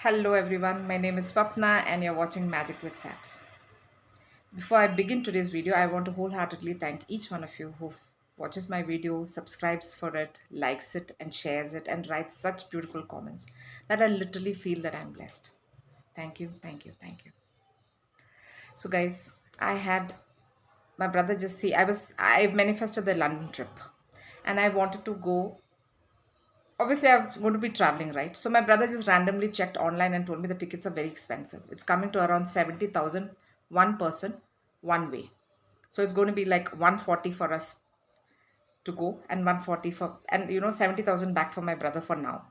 Hello everyone, my name is Swapna and you're watching Magic with Saps. Before I begin today's video, I want to wholeheartedly thank each one of you who watches my video, subscribes for it, likes it and shares it and writes such beautiful comments that I literally feel that I'm blessed. Thank you, thank you, thank you. So guys, I had my brother just see I manifested the London trip and I wanted to go. Obviously I'm going to be traveling, right? So my brother just randomly checked online and told me the tickets are very expensive. It's coming to around 70,000 one person one way. So it's going to be like 140 for us to go and 140 for, and 70,000 back for my brother for now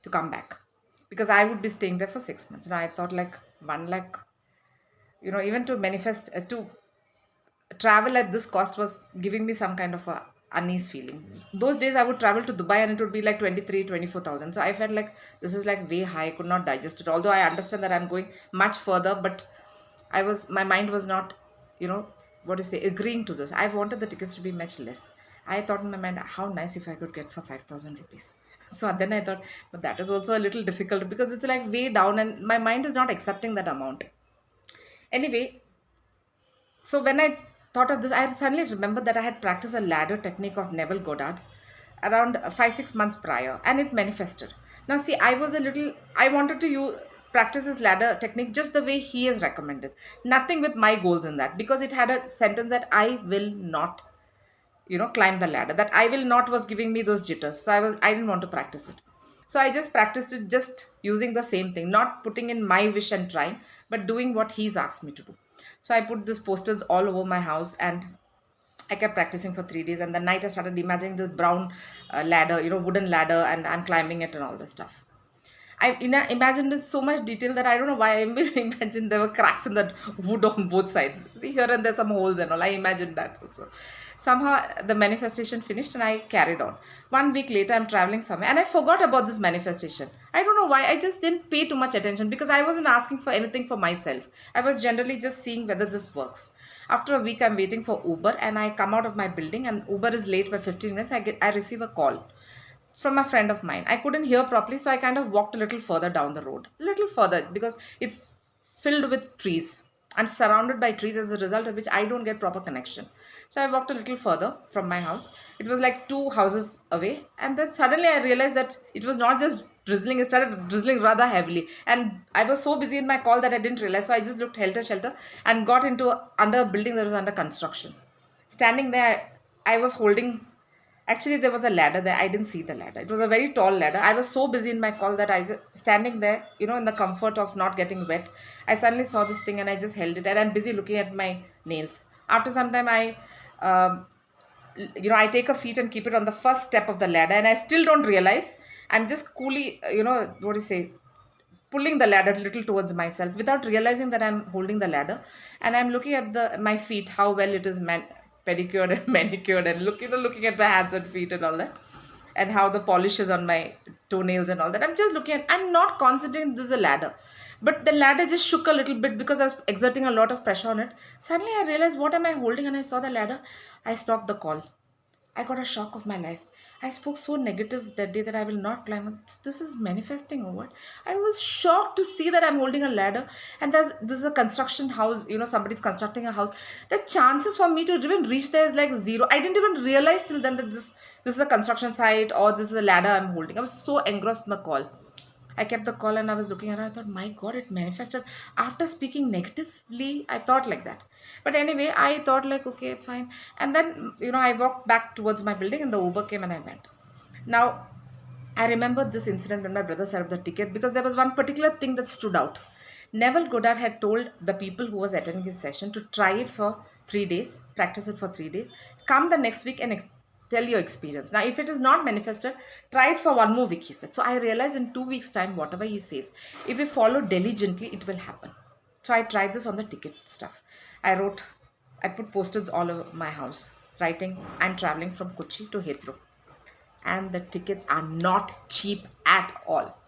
to come back, because I would be staying there for 6 months. And I thought like 1 lakh, even to manifest to travel at this cost was giving me some kind of a unease feeling. Those days I would travel to Dubai and it would be like 23, 24,000. So I felt like this is like way high. I could not digest it. Although I understand that I'm going much further, but my mind was not, what to say, agreeing to this. I wanted the tickets to be much less. I thought in my mind, how nice if I could get for 5,000 rupees. So then I thought, but that is also a little difficult because it's like way down and my mind is not accepting that amount. Anyway, so when I thought of this, I suddenly remembered that I had practiced a ladder technique of Neville Goddard around 5 6 months prior, and it manifested. Now, see, I wanted to practice his ladder technique just the way he has recommended. Nothing with my goals in that, because it had a sentence that I will not, climb the ladder. That I will not was giving me those jitters. So I didn't want to practice it. So I just practiced it just using the same thing, not putting in my wish and trying, but doing what he's asked me to do. So I put these posters all over my house and I kept practicing for 3 days. And the night I started imagining this brown ladder, wooden ladder, and I'm climbing it and all this stuff. I imagined in so much detail that I don't know why I imagined there were cracks in that wood on both sides. See, here and there some holes and all. I imagined that also. Somehow the manifestation finished and I carried on. 1 week later, I'm traveling somewhere and I forgot about this manifestation. I don't know why. I just didn't pay too much attention because I wasn't asking for anything for myself. I was generally just seeing whether this works. After a week, I'm waiting for Uber and I come out of my building and Uber is late by 15 minutes. I receive a call from a friend of mine. I couldn't hear properly, so I kind of walked a little further down the road, a little further because it's filled with trees. I'm surrounded by trees, as a result of which I don't get proper connection. So I walked a little further from my house. It was like 2 houses away, and then suddenly I realized that it was not just drizzling; it started drizzling rather heavily. And I was so busy in my call that I didn't realize. So I just looked helter skelter and got into under a building that was under construction. Standing there, I was holding. Actually, there was a ladder there. I didn't see the ladder. It was a very tall ladder. I was so busy in my call that I just standing there, in the comfort of not getting wet. I suddenly saw this thing and I just held it. And I'm busy looking at my nails. After some time, um, I take a feet and keep it on the first step of the ladder, and I still don't realize. I'm just coolly, what do you say, pulling the ladder a little towards myself without realizing that I'm holding the ladder, and I'm looking at the my feet, how well it is pedicured and manicured, and looking at my hands and feet and all that, and how the polish is on my toenails and all that. I'm just looking at. I'm not concentrating this is a ladder, but the ladder just shook a little bit because I was exerting a lot of pressure on it. Suddenly I realized what am I holding, and I saw the ladder. I stopped the call. I got a shock of my life. I spoke so negative that day that I will not climb up. This is manifesting or what? I was shocked to see that I'm holding a ladder and this is a construction house, somebody's constructing a house. The chances for me to even reach there is like zero. I didn't even realize till then that this is a construction site or this is a ladder I'm holding. I was so engrossed in the call. I kept the call and I was looking at it. I thought, my God, it manifested. After speaking negatively, I thought like that. But anyway, I thought like, okay, fine. And then, I walked back towards my building and the Uber came and I went. Now, I remember this incident when my brother served the ticket because there was one particular thing that stood out. Neville Goddard had told the people who was attending his session to try it for 3 days, practice it for 3 days, come the next week and tell your experience. Now, if it is not manifested, try it for 1 more week, he said. So I realized in 2 weeks' time, whatever he says, if we follow diligently, it will happen. So I tried this on the ticket stuff. I put posters all over my house, writing, I'm traveling from Kochi to Heathrow. And the tickets are not cheap at all.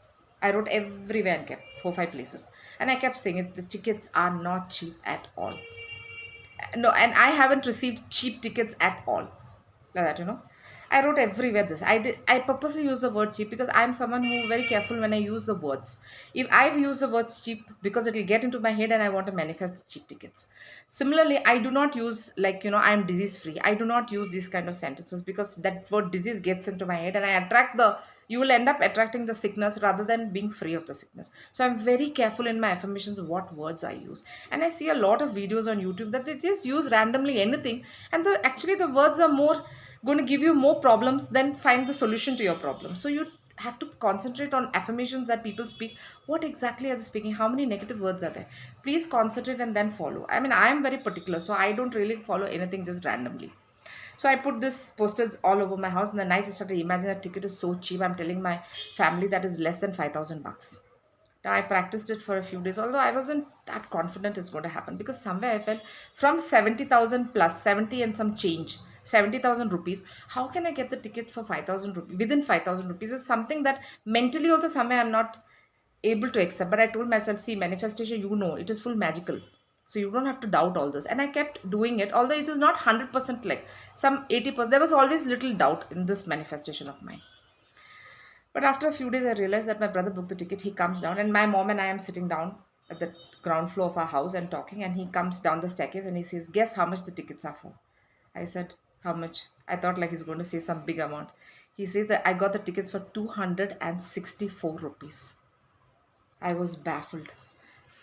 I wrote everywhere and kept 4 5 places. And I kept saying it, the tickets are not cheap at all. No, and I haven't received cheap tickets at all. Like that. I wrote everywhere this. I purposely use the word cheap because I'm someone who very careful when I use the words. If I've used the words cheap because it will get into my head and I want to manifest cheap tickets. Similarly, I do not use like I'm disease free. I do not use these kind of sentences because that word disease gets into my head and I attract the you will end up attracting the sickness rather than being free of the sickness. So I'm very careful in my affirmations of what words I use. And I see a lot of videos on YouTube that they just use randomly anything, and actually the words are more going to give you more problems than find the solution to your problem. So you have to concentrate on affirmations that people speak. What exactly are they speaking? How many negative words are there? Please concentrate and then follow. I mean, I am very particular, so I don't really follow anything just randomly. So I put this posters all over my house. In the night, I started imagining that ticket is so cheap. I'm telling my family that is less than 5,000 bucks. Now, I practiced it for a few days, although I wasn't that confident it's going to happen because somewhere I felt from 70,000 plus 70 and some change, 70,000 rupees. How can I get the ticket for 5,000 rupees within 5,000 rupees? Is something that mentally also somewhere I'm not able to accept. But I told myself, see, manifestation, it is full magical. So you don't have to doubt all this. And I kept doing it, although it is not 100% like some 80%. There was always little doubt in this manifestation of mine. But after a few days, I realized that my brother booked the ticket. He comes down, and my mom and I am sitting down at the ground floor of our house and talking. And he comes down the staircase and he says, "Guess how much the tickets are for?" I said, "How much?" I thought like he's going to say some big amount. He says that I got the tickets for 264 rupees. I was baffled.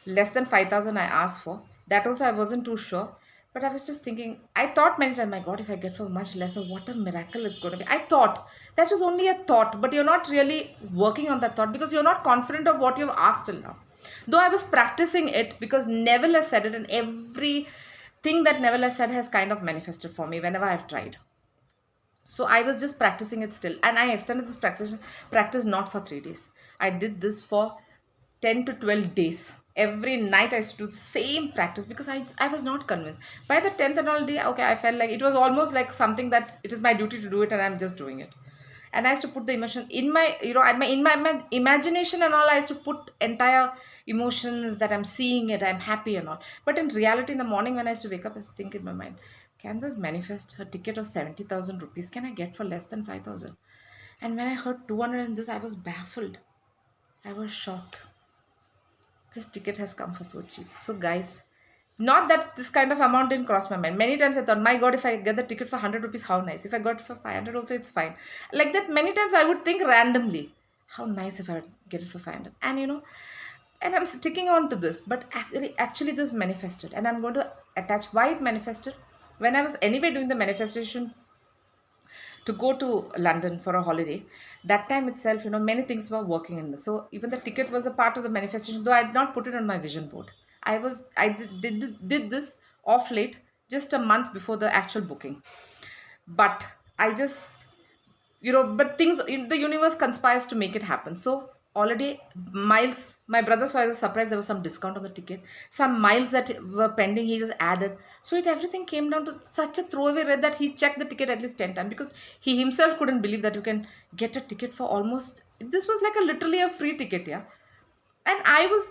Less than 5,000 I asked for. That also I wasn't too sure. But I was just thinking, I thought many times, my God, if I get for much lesser, what a miracle it's going to be. I thought that is only a thought, but you're not really working on that thought because you're not confident of what you've asked till now. Though I was practicing it because Neville has said it, and everything that Neville has said has kind of manifested for me whenever I've tried. So I was just practicing it still, and I extended this practice not for 3 days. I did this for 10 to 12 days. Every night I used to do the same practice because I was not convinced. By the 10th and all day, okay, I felt like it was almost like something that it is my duty to do it and I'm just doing it. And I used to put the emotion in my, in my imagination and all, I used to put entire emotions that I'm seeing it, I'm happy and all. But in reality, in the morning when I used to wake up, I used to think in my mind, can this manifest a ticket of 70,000 rupees? Can I get for less than 5,000? And when I heard 200 in this, I was baffled. I was shocked. This ticket has come for so cheap. So guys, not that this kind of amount didn't cross my mind. Many times I thought, my God, if I get the ticket for 100 rupees, how nice. If I got it for 500 also, it's fine. Like that, many times I would think randomly, how nice if I get it for 500. And and I'm sticking on to this. But actually this manifested. And I'm going to attach why it manifested. When I was anyway doing the manifestation to go to London for a holiday, that time itself, many things were working in this. So even the ticket was a part of the manifestation, though I did not put it on my vision board. I did this off late, just a month before the actual booking. But I just but things in the universe conspires to make it happen. So already miles, my brother saw as a surprise there was some discount on the ticket, some miles that were pending he just added. So it everything came down to such a throwaway rate that he checked the ticket at least 10 times because he himself couldn't believe that you can get a ticket for almost, this was like a literally a free ticket. Yeah. And I was,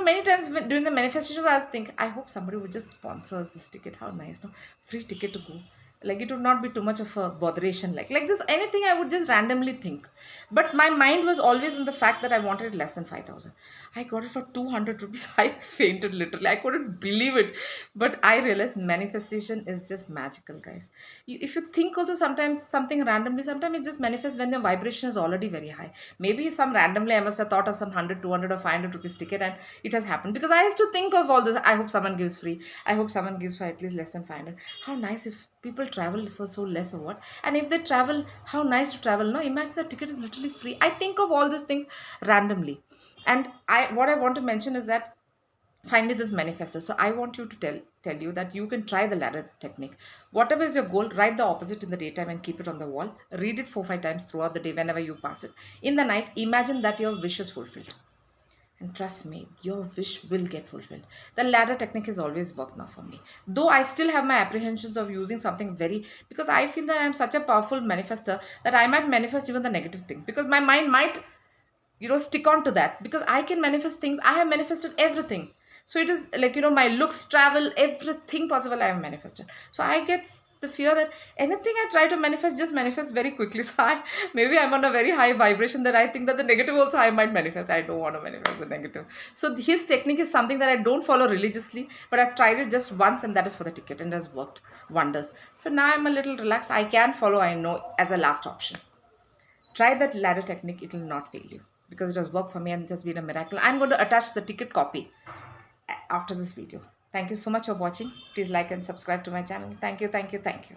many times during the manifestations, I was thinking, I hope somebody would just sponsor us this ticket. How nice, no? Free ticket to go. Like it would not be too much of a botheration. Like this, anything I would just randomly think. But my mind was always on the fact that I wanted it less than 5,000. I got it for 200 rupees. I fainted literally. I couldn't believe it. But I realized manifestation is just magical, guys. If you think also sometimes something randomly, sometimes it just manifests when the vibration is already very high. Maybe some randomly I must have thought of some 100, 200 or 500 rupees ticket and it has happened. Because I used to think of all this. I hope someone gives free. I hope someone gives for at least less than 500. How nice if people travel for so less or what. And if they travel, how nice to travel. No, imagine the ticket is literally free. I think of all these things randomly. And what I want to mention is that finally this manifested. So I want you to tell you that you can try the ladder technique. Whatever is your goal, write the opposite in the daytime and keep it on the wall. Read it 4-5 times throughout the day whenever you pass it. In the night, imagine that your wish is fulfilled. And trust me, your wish will get fulfilled. The ladder technique has always worked now for me. Though I still have my apprehensions of using something because I feel that I'm such a powerful manifester that I might manifest even the negative thing. Because my mind might, stick on to that. Because I can manifest things. I have manifested everything. So it is like, my looks, travel, everything possible I have manifested. So I get the fear that anything I try to manifest just manifests very quickly. So maybe I'm on a very high vibration that I think that the negative also I might manifest. I don't want to manifest the negative. So his technique is something that I don't follow religiously, but I've tried it just once, and that is for the ticket, and it has worked wonders. So now I'm a little relaxed. I can follow, I know, as a last option. Try that ladder technique, it will not fail you because it has worked for me and it has been a miracle. I'm going to attach the ticket copy after this video. Thank you so much for watching. Please like and subscribe to my channel. Thank you, thank you, thank you.